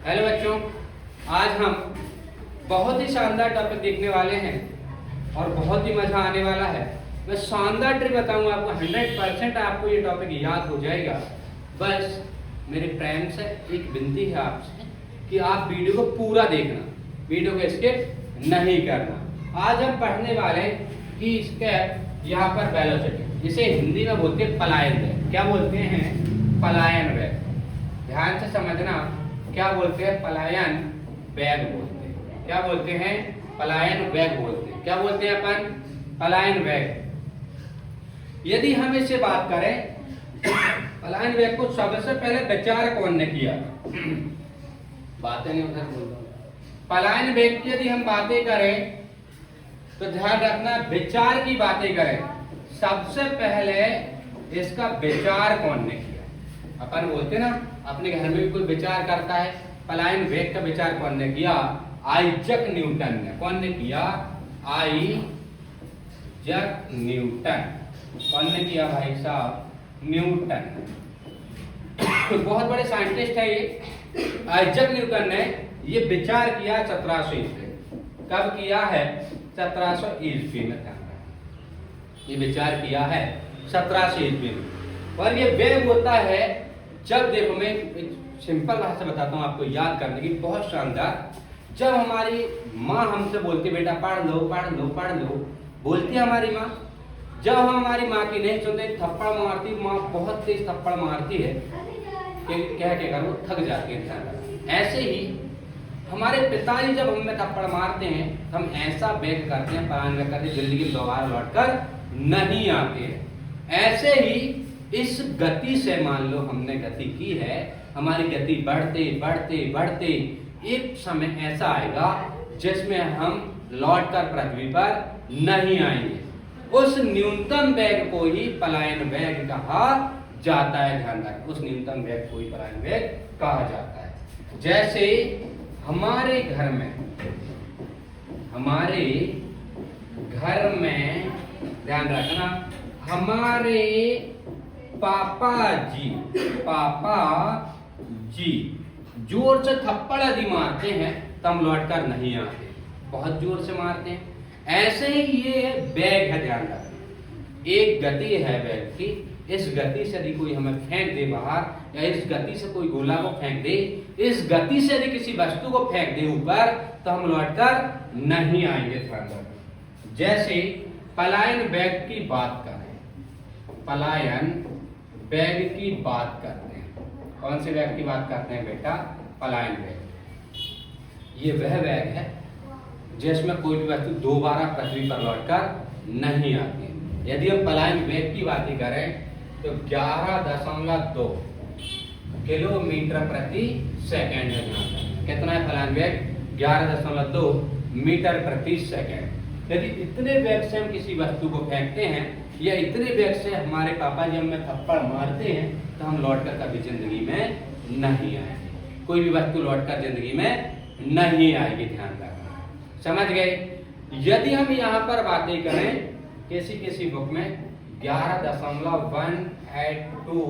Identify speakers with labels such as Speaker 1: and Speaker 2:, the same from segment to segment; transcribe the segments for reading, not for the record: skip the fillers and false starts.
Speaker 1: Hello बच्चों, आज हम बहुत ही शानदार टॉपिक देखने वाले हैं और बहुत ही मजा आने वाला है। मैं शानदार ट्रिक बताऊंगा आपको, 100% आपको ये टॉपिक याद हो जाएगा। बस मेरे फ्रेंड से एक विनती है आपसे कि आप वीडियो को पूरा देखना, वीडियो को स्किप नहीं करना। आज हम पढ़ने वाले हैं कि इसके यहाँ पर वेलोसिटी, जिसे हिंदी में बोलते हैं पलायन वेग। क्या बोलते हैं? पलायन वेग। ध्यान से समझना, क्या बोलते हैं? पलायन वेग बोलते हैं। क्या बोलते हैं? पलायन वेग बोलते हैं। क्या बोलते हैं अपन? पलायन वेग। यदि हम इससे बात करें, पलायन वेग को सबसे पहले विचार कौन ने किया? बातें नहीं उधर बोल रहा हूं। पलायन वेग की यदि हम बातें करें तो ध्यान रखना, विचार की बातें करें, सबसे पहले इसका विचार कौन ने किया? अपन बोलते ना, अपने घर में भी कोई विचार करता है, पलायन वेग का विचार कौन ने किया? आइजक न्यूटन ने। कौन ने किया? Isaac Newton. कौन ने किया भाई साहब? न्यूटन। बहुत बड़े साइंटिस्ट है ये। आइजक न्यूटन ने ये विचार किया 1700 ईस्वी। कब किया है? 1700 ईस्वी में ये विचार किया है 1700 ईस्वी में। और ये वेग होता है जब, देखो मैं एक सिंपल भाषा बताता हूँ आपको याद करने की, बहुत शानदार। जब हमारी माँ हमसे बोलती बेटा पढ़ लो पढ़ लो पढ़ लो, बोलती है हमारी माँ। जब हम हमारी माँ की नहीं सुनते, थप्पड़ मारती, माँ बहुत तेज थप्पड़ मारती है कि कह के वो थक जाती है। ऐसे ही हमारे पिताजी जब हमें थप्पड़ मारते हैं, हम ऐसा वेग करते हैं, पलायन वेग करते हैं, जिंदगी में दोबारा लौटकर नहीं आते हैं। ऐसे ही इस गति से मान लो हमने गति की है, हमारी गति बढ़ते बढ़ते बढ़ते एक समय ऐसा आएगा जिसमें हम लौटकर पृथ्वी पर नहीं आएंगे। उस न्यूनतम वेग को ही पलायन वेग कहा जाता है। ध्यान रखें, उस न्यूनतम वेग को ही पलायन वेग कहा जाता है। जैसे हमारे घर में ध्यान रखना, हमारे पापा जी जोर से थप्पड़ यदि मारते हैं तो हम लौट कर नहीं आते, बहुत जोर से मारते हैं। ऐसे ही ये वेग है। ध्यान रखना, एक गति है वेग की। इस गति से यदि कोई हमें फेंक दे बाहर, या इस गति से कोई गोला को फेंक दे, इस गति से यदि किसी वस्तु को फेंक दे ऊपर, तो हम लौटकर नहीं आएंगे। ध्यान रखना। जैसे पलायन वेग की बात करें, पलायन वेग की बात करते हैं। कौन से वेग की बात करते हैं बेटा? पलायन वेग। ये वह वेग है जिसमें कोई भी वस्तु दोबारा पृथ्वी पर लौटकर नहीं आती है। यदि हम पलायन वेग की बात करें तो 11.2 किलोमीटर प्रति सेकेंड है। कितना है पलायन वेग? 11.2 मीटर प्रति सेकेंड। यदि इतने वेग से हम किसी वस्तु को फेंकते हैं, या इतने वेग से हमारे पापा जी हमें थप्पड़ मारते हैं, तो हम लौटकर कभी जिंदगी में नहीं आएंगे। कोई भी वस्तु लौटकर जिंदगी में नहीं आएगी। ध्यान रखना, समझ गए? यदि हम यहाँ पर बातें करें, किसी बुक में 11.182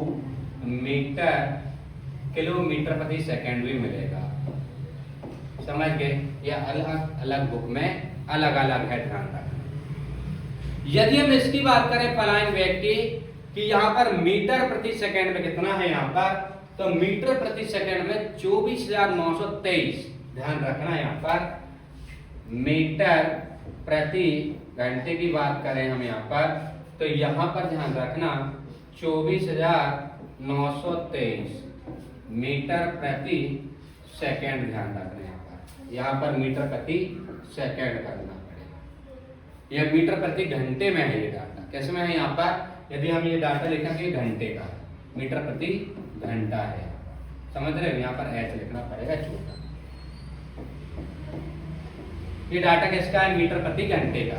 Speaker 1: किलोमीटर प्रति सेकेंड भी मिलेगा। समझ गए? यह अलग अलग बुक में अलग अलग है। ध्यान रखना। यदि हम इसकी बात करें पलायन वेग की, कि यहाँ पर मीटर प्रति सेकेंड में कितना है यहाँ पर, तो मीटर प्रति सेकेंड में 24,923। ध्यान रखना, यहाँ पर मीटर प्रति घंटे की बात करें हम यहाँ पर, तो यहाँ पर ध्यान रखना 24,923 मीटर प्रति सेकेंड। ध्यान रखना, यहाँ पर मीटर प्रति सेकेंड करना पड़ेगा। यह मीटर प्रति घंटे में है। ये डाटा कैसे में है? यहाँ पर यदि हम ये डाटा लिखा कि घंटे का, मीटर प्रति घंटा है, समझ रहे हो? यहाँ पर एच लिखना पड़ेगा छोटा। ये डाटा किसका है? मीटर प्रति घंटे का।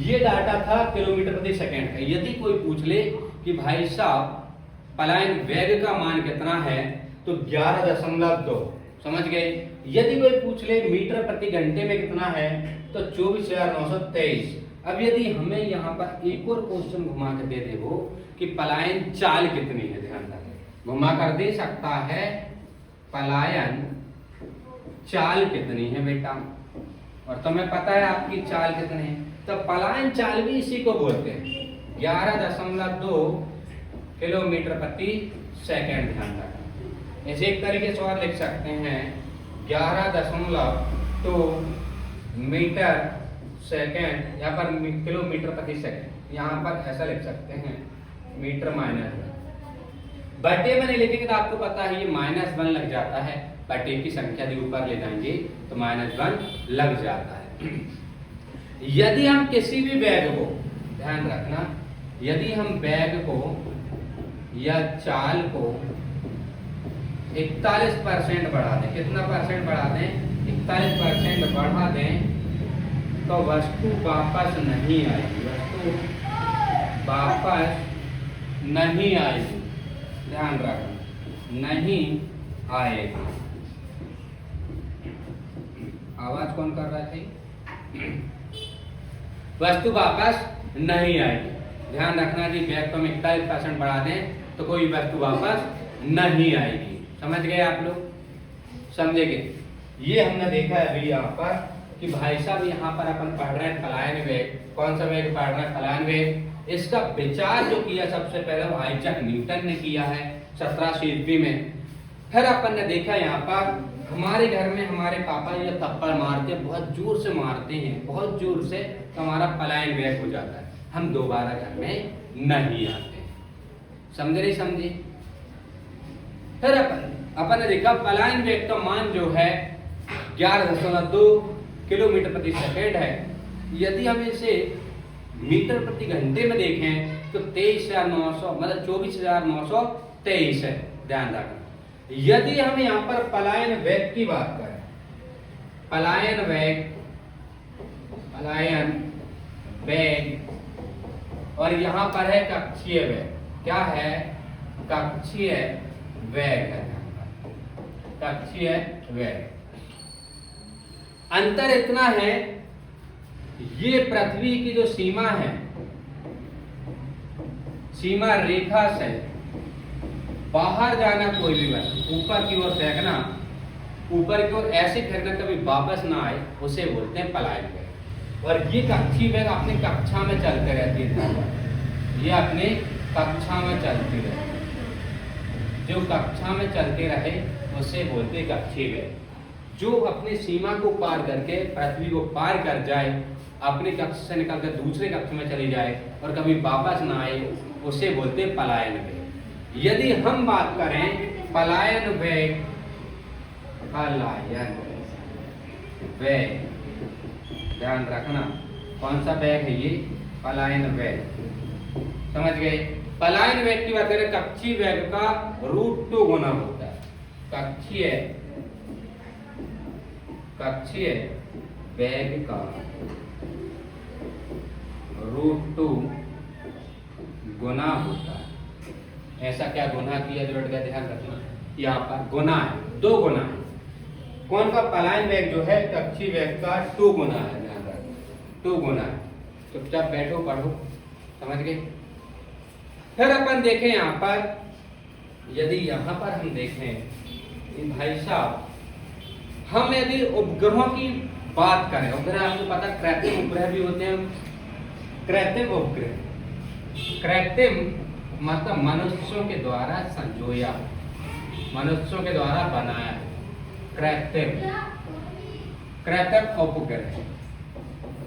Speaker 1: ये डाटा था किलोमीटर प्रति सेकेंड का। यदि कोई पूछ ले कि भाई साहब पलायन वेग का मान कितना है, तो 11.2, समझ गए? यदि कोई पूछ ले मीटर प्रति घंटे में कितना है, तो 24,923। अब यदि हमें यहाँ पर एक और क्वेश्चन घुमा कर दे दे वो कि पलायन चाल कितनी है, ध्यान रखें, घुमा कर दे सकता है पलायन चाल कितनी है बेटा, और तुम्हें पता है आपकी चाल कितनी है, तो पलायन चाल भी इसी को बोलते हैं। 11.2 किलोमीटर प्रति सेकंड। ध्यान रखना। इसे एक तरीके से और लिख सकते हैं 11.2 मीटर सेकंड, यहाँ पर किलोमीटर प्रति सेकंड, यहाँ पर ऐसा लिख सकते हैं मीटर माइनस बटे में नहीं लिखेंगे तो आपको पता है ये -1 लग जाता है, बटे की संख्या यदि ऊपर ले जाएंगे तो -1 लग जाता है। यदि हम किसी भी वेग को, ध्यान रखना, यदि हम वेग को या चाल को 41% बढ़ा दें, कितना परसेंट बढ़ा दें, 41% बढ़ा दें, तो वस्तु वापस नहीं आएगी, वस्तु वापस नहीं आएगी। ध्यान रखना, नहीं आएगी। आवाज कौन कर रहा था? वस्तु वापस नहीं आएगी। ध्यान रखना कि वेग को हम 41% बढ़ा दें तो कोई वस्तु वापस नहीं आएगी। समझ गए आप लोग? समझेंगे? ये हमने देखा है अभी यहाँ पर कि भाई साहब यहाँ पर अपन पढ़ रहे हैं पलायन वेग। कौन सा वेग पढ़ रहे हैं? पलायन वेग। इसका विचार जो किया सबसे पहले वो आइजैक न्यूटन ने किया है 1700 ईस्वी में। फिर अपन ने देखा यहाँ पर हमारे घर में हमारे पापा ये थप्पड़ मारते हैं, बहुत जोर से मारते हैं, बहुत जोर से, तो हमारा पलायन वेग हो जाता है, हम दोबारा घर में नहीं आते। समझे नहीं समझे? फिर अपन ने देखा पलायन वेग का मान जो है 11.2 किलोमीटर प्रति सेकंड है। यदि हम इसे मीटर प्रति घंटे में देखें तो 23,900 मतलब 24,923 है। ध्यान रखना। यदि हम यहाँ पर पलायन वेग की बात करें, पलायन वेग और यहाँ पर है कक्षीय वेग। क्या है? कक्षीय वेग है, कक्षीय वेग। अंतर इतना है, ये पृथ्वी की जो सीमा है, सीमा रेखा से बाहर जाना कोई भी वस्तु, ऊपर की ओर फेंकना, ऊपर की ओर ऐसे फेंकना कभी वापस ना आए, उसे बोलते हैं पलायन वेग। और ये कक्षीय वेग अपनी कक्षा में चलते रहती है, ये अपने कक्षा में चलती रहे, जो कक्षा में चलते रहे उसे बोलते हैं कक्षीय वेग। जो अपनी सीमा को पार करके पृथ्वी को पार कर जाए, अपने कक्ष से निकलकर दूसरे कक्ष में चली जाए और कभी वापस ना आए, उसे बोलते हैं पलायन वेग। यदि हम बात करें पलायन वेग, ध्यान रखना कौन सा वेग है ये? पलायन वेग। समझ गए? पलायन वेग की बात करें, कक्षीय वेग का √2 गुना होता है। कक्षीय वेग का √2 गुना होता है। ऐसा क्या गुना किया जोड़ का? ध्यान रखना, यहाँ पर गुना है, 2 गुना है। कौन सा? पलायन वेग जो है कक्षीय वेग का 2 गुना है। ध्यान रखना, 2 गुना है। चुपचाप बैठो, पढ़ो। समझ गए? फिर अपन देखें यहाँ पर, यदि यहाँ पर हम देखें कि भाई साहब हम यदि उपग्रहों की बात करें, उपग्रह आपको पता कृत्रिम उपग्रह भी होते हैं, कृत्रिम उपग्रह, कृत्रिम मतलब मनुष्यों के द्वारा संजोया, मनुष्यों के द्वारा बनाया, कृत्रिम उपग्रह।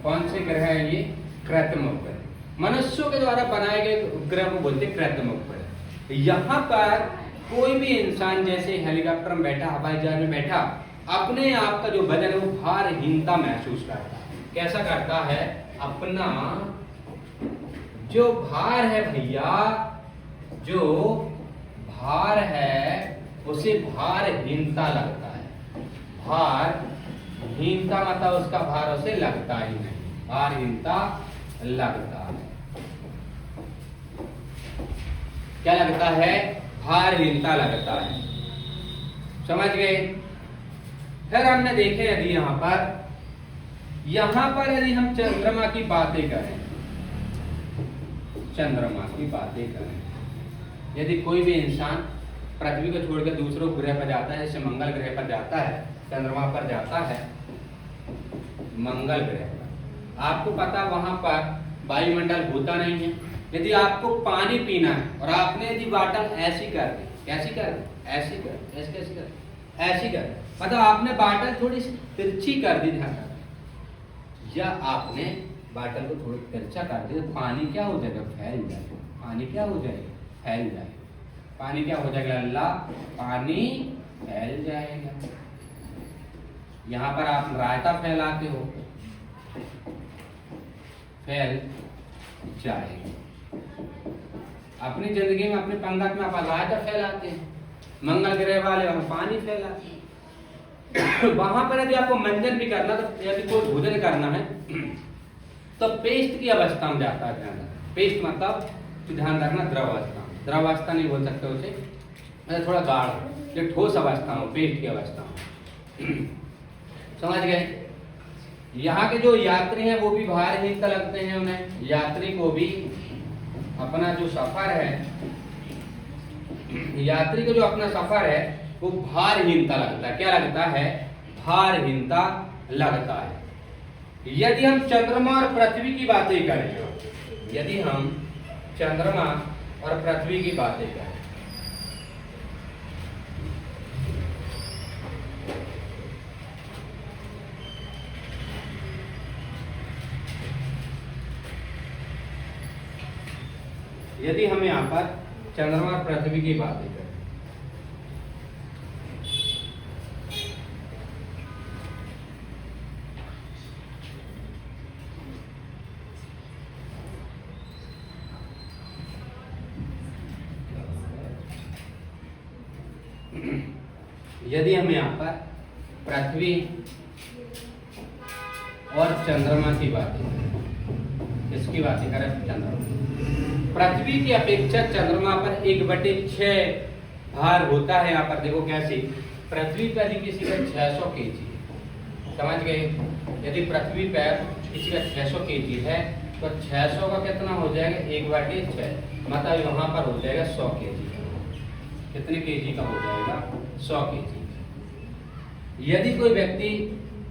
Speaker 1: कौन से ग्रह है ये? कृत्रिम उपग्रह। मनुष्यों के द्वारा बनाए गए उपग्रह को बोलते कृत्रिम उपग्रह। यहाँ पर कोई भी इंसान जैसे हेलीकॉप्टर में बैठा, हवाई जहाज में बैठा, अपने आप का जो वजन है वो भारहीनता महसूस करता है। कैसा करता है? अपना जो भार है भैया, जो भार है उसे भारहीनता लगता है। भारहीनता मतलब उसका भार उसे लगता ही नहीं, भारहीनता लगता है। क्या लगता है? भारहीनता लगता है। समझ गए? फिर हमने देखे यदि यहाँ पर यदि हम चंद्रमा की बातें करें, चंद्रमा की बातें करें, यदि कोई भी इंसान पृथ्वी को छोड़कर दूसरे ग्रह पर जाता है, जैसे मंगल ग्रह पर जाता है, चंद्रमा पर जाता है मंगल ग्रह पर, आपको पता वहां पर वायुमंडल होता नहीं है। यदि आपको पानी पीना है और आपने यदि बॉटल ऐसी कर दी, कैसी कर दी, ऐसी कर, ऐसी कैसी कर, ऐसी कर, मतलब आपने बॉटल थोड़ी सी तिरछी कर दी, ध्यान रखना, या आपने बॉटल को थोड़ी तिरछा कर दिया, पानी क्या हो जाएगा, फैल जाएगा। पानी क्या हो जाएगा, फैल जाएगा। पानी क्या हो जाएगा अल्लाह, पानी फैल जाएगा। यहाँ पर आप रायता फैलाते हो, फैल जाएगा। अपनी जिंदगी में अपने पंगत में आप रायता फैलाते हैं, मंगल ग्रह वाले वहां पानी फैलाते हैं। वहां पर यदि आपको मंजन भी करना, तो यदि कोई भोजन करना है तो पेस्ट की अवस्था में जाता है, ध्यान रखना। पेस्ट मतलब तो ध्यान रखना द्रव अवस्था, द्रव अवस्था नहीं बोल सकते उसे, मतलब थोड़ा गाढ़, एक ठोस अवस्था हो, पेस्ट की अवस्था हो। समझ गए। यहाँ के जो यात्री हैं वो भी भारहीनता लगते हैं उन्हें, यात्री को भी अपना जो सफर है, यात्री को जो अपना सफर है वो भारहीनता लगता है। क्या लगता है, भारहीनता लगता है। यदि हम चंद्रमा और पृथ्वी की बातें करें, यदि हम चंद्रमा और पृथ्वी की बातें करें, यदि हम यहाँ पर चंद्रमा और पृथ्वी की बातें करें, यदि हम यहाँ पर पृथ्वी और चंद्रमा की बातें करें, किसकी बातें करें, चंद्रमा। पृथ्वी की अपेक्षा चंद्रमा पर 1/6 भार होता है। यहाँ पर देखो कैसे, पृथ्वी पर यदि किसी का 600 kg, समझ गए, यदि पृथ्वी पर किसी का 600 kg है तो 600 का कितना हो जाएगा, 1/6, मतलब वहां पर हो जाएगा 100 kg। कितने kg का हो जाएगा, 100 kg। यदि कोई व्यक्ति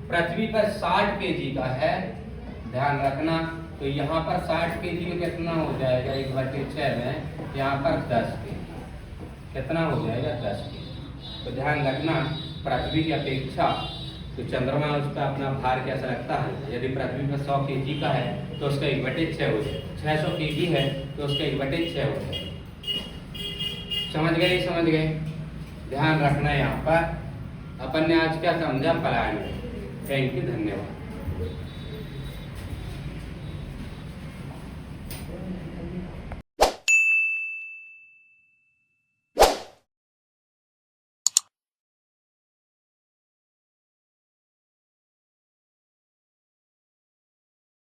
Speaker 1: पृथ्वी पर 60 kg का है, ध्यान रखना, तो यहाँ पर 60 kg में कितना हो जाएगा, 1/6 में यहाँ पर 10 kg, कितना हो जाएगा, 10 kg। तो ध्यान रखना, पृथ्वी की अपेक्षा तो चंद्रमा उस पर अपना भार कैसा लगता है। यदि पृथ्वी पर 100 kg का है तो उसका 1/6 हो जाए, 600 kg है तो उसका 1/6 हो जाए। समझ गए, समझ गए। ध्यान रखना, यहाँ पर अपन ने आज क्या समझा, पलायन। थैंक यू, धन्यवाद।